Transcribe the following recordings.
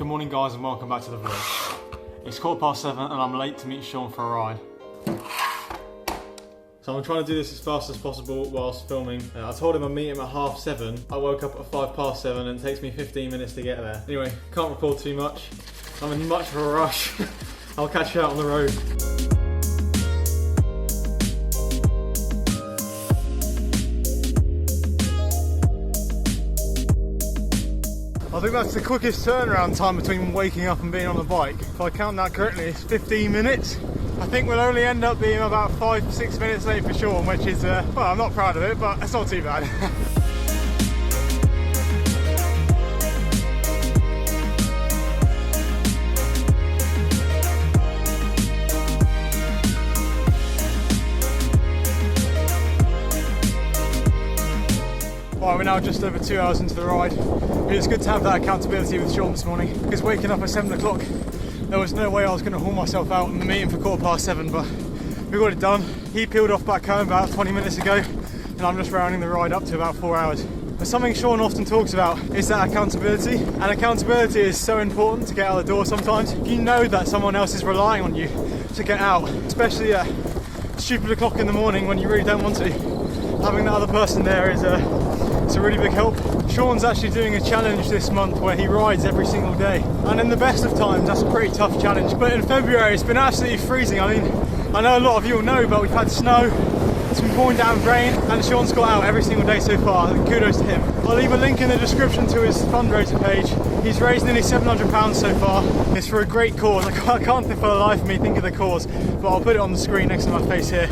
Good morning guys and welcome back to the vlog. It's 7:15 and I'm late to meet Sean for a ride. So I'm trying to do this as fast as possible whilst filming. I told him I'd meet him at 7:30. I woke up at 7:05 and it takes me 15 minutes to get there. Anyway, can't record too much. I'm in much of a rush. I'll catch you out on the road. I think that's the quickest turnaround time between waking up and being on the bike. If I count that correctly, it's 15 minutes. I think we'll only end up being about 5-6 minutes late for Sean, which is, well, I'm not proud of it, but it's not too bad. Right, we're now just over 2 hours into the ride. It's good to have that accountability with Sean this morning, because waking up at 7 o'clock, there was no way I was going to haul myself out in the meeting for 7:15, but we got it done. He peeled off back home about 20 minutes ago, and I'm just rounding the ride up to about 4 hours. But something Sean often talks about is that accountability, and accountability is so important to get out the door sometimes. You know that someone else is relying on you to get out, especially at stupid o'clock in the morning when you really don't want to. Having that other person there is it's a really big help. Sean's actually doing a challenge this month where he rides every single day. And in the best of times, that's a pretty tough challenge. But in February, it's been absolutely freezing. I mean, I know a lot of you will know, but we've had snow, it's been pouring down rain, and Sean's got out every single day so far, and kudos to him. I'll leave a link in the description to his fundraiser page. He's raised nearly £700 so far. It's for a great cause. I can't for the life of me think of the cause, but I'll put it on the screen next to my face here.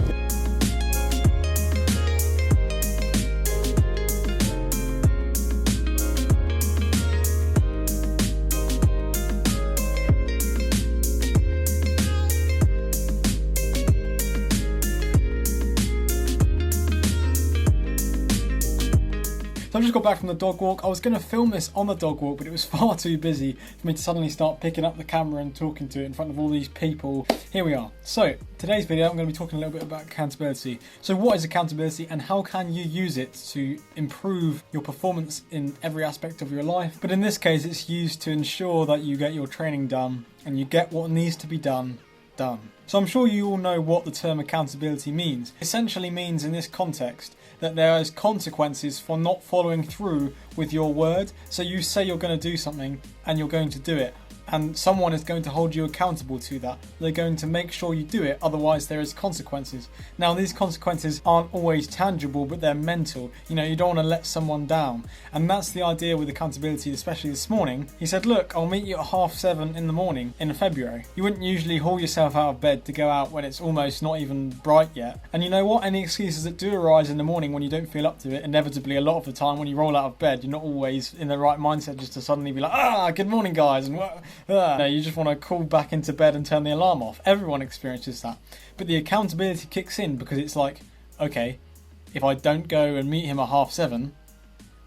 So I just got back from the dog walk. I was going to film this on the dog walk, but it was far too busy for me to suddenly start picking up the camera and talking to it in front of all these people. Here we are. So today's video, I'm going to be talking a little bit about accountability. So what is accountability and how can you use it to improve your performance in every aspect of your life? But in this case, it's used to ensure that you get your training done and you get what needs to be done. So I'm sure you all know what the term accountability means. It essentially means in this context that there is consequences for not following through with your word. So you say you're going to do something and you're going to do it, and someone is going to hold you accountable to that. They're going to make sure you do it, otherwise there is consequences. Now these consequences aren't always tangible, but they're mental. You know, you don't want to let someone down. And that's the idea with accountability, especially this morning. He said, look, I'll meet you at 7:30 in the morning in February. You wouldn't usually haul yourself out of bed to go out when it's almost not even bright yet. And you know what? Any excuses that do arise in the morning when you don't feel up to it, inevitably a lot of the time when you roll out of bed, you're not always in the right mindset just to suddenly be like, good morning guys, and what? No, you just want to crawl back into bed and turn the alarm off. Everyone experiences that. But the accountability kicks in because it's like, okay, if I don't go and meet him at 7:30,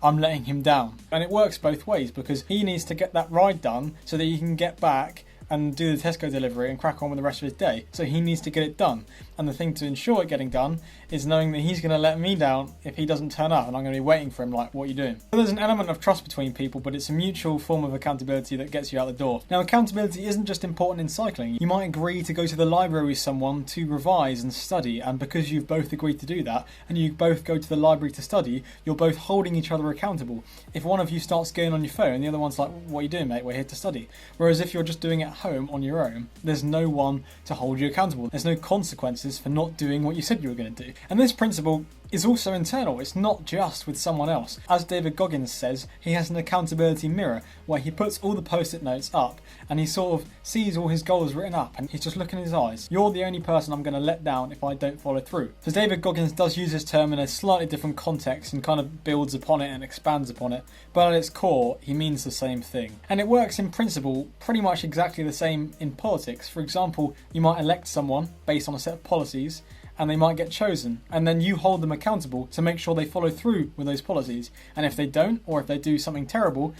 I'm letting him down. And it works both ways because he needs to get that ride done so that he can get back and do the Tesco delivery and crack on with the rest of his day. So he needs to get it done. And the thing to ensure it getting done is knowing that he's going to let me down if he doesn't turn up, and I'm going to be waiting for him like, what are you doing? So there's an element of trust between people, but it's a mutual form of accountability that gets you out the door. Now accountability isn't just important in cycling. You might agree to go to the library with someone to revise and study, and because you've both agreed to do that and you both go to the library to study, you're both holding each other accountable. If one of you starts going on your phone, the other one's like, what are you doing, mate? We're here to study. Whereas if you're just doing it at home on your own, there's no one to hold you accountable. There's no consequences for not doing what you said you were going to do. And this principle is also internal. It's not just with someone else. As David Goggins says, he has an accountability mirror where he puts all the post-it notes up and he sort of sees all his goals written up and he's just looking in his eyes. You're the only person I'm going to let down if I don't follow through. So David Goggins does use this term in a slightly different context and kind of builds upon it and expands upon it, but at its core he means the same thing. And it works in principle pretty much exactly the same in politics. For example, you might elect someone based on a set of policies and they might get chosen, and then you hold them accountable to make sure they follow through with those policies. And if they don't, or if they do something terrible,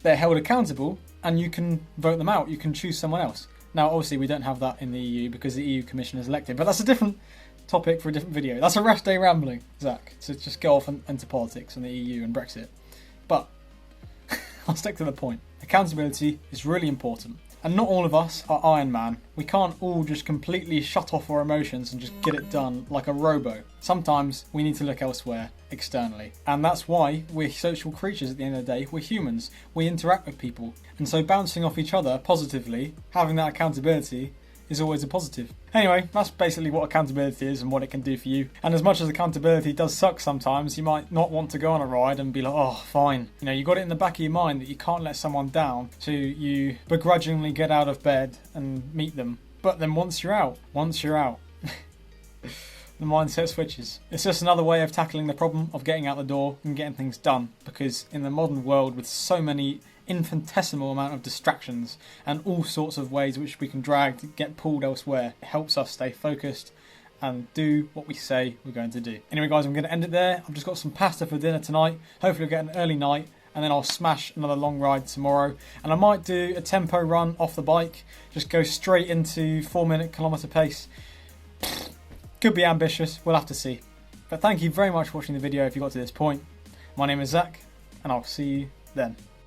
they're held accountable and you can vote them out. You can choose someone else. Now obviously we don't have that in the EU because the EU Commission is elected, but that's a different topic for a different video. That's a rest day rambling, Zach. So just go off into politics and the EU and Brexit. But I'll stick to the point. Accountability is really important. And not all of us are Iron Man. We can't all just completely shut off our emotions and just get it done like a robo. Sometimes we need to look elsewhere, externally. And that's why we're social creatures at the end of the day. We're humans. We interact with people. And so bouncing off each other positively, having that accountability, is always a positive. Anyway, that's basically what accountability is and what it can do for you. And as much as accountability does suck sometimes, you might not want to go on a ride and be like, oh, fine. You know, you got it in the back of your mind that you can't let someone down, so you begrudgingly get out of bed and meet them. But then once you're out, the mindset switches. It's just another way of tackling the problem of getting out the door and getting things done. Because in the modern world with so many infinitesimal amount of distractions and all sorts of ways which we can drag to get pulled elsewhere, it helps us stay focused and do what we say we're going to do. Anyway guys, I'm going to end it there. I've just got some pasta for dinner tonight. Hopefully I'll get an early night and then I'll smash another long ride tomorrow. And I might do a tempo run off the bike, just go straight into 4-minute kilometre pace. Could be ambitious, we'll have to see. But thank you very much for watching the video if you got to this point. My name is Zach and I'll see you then.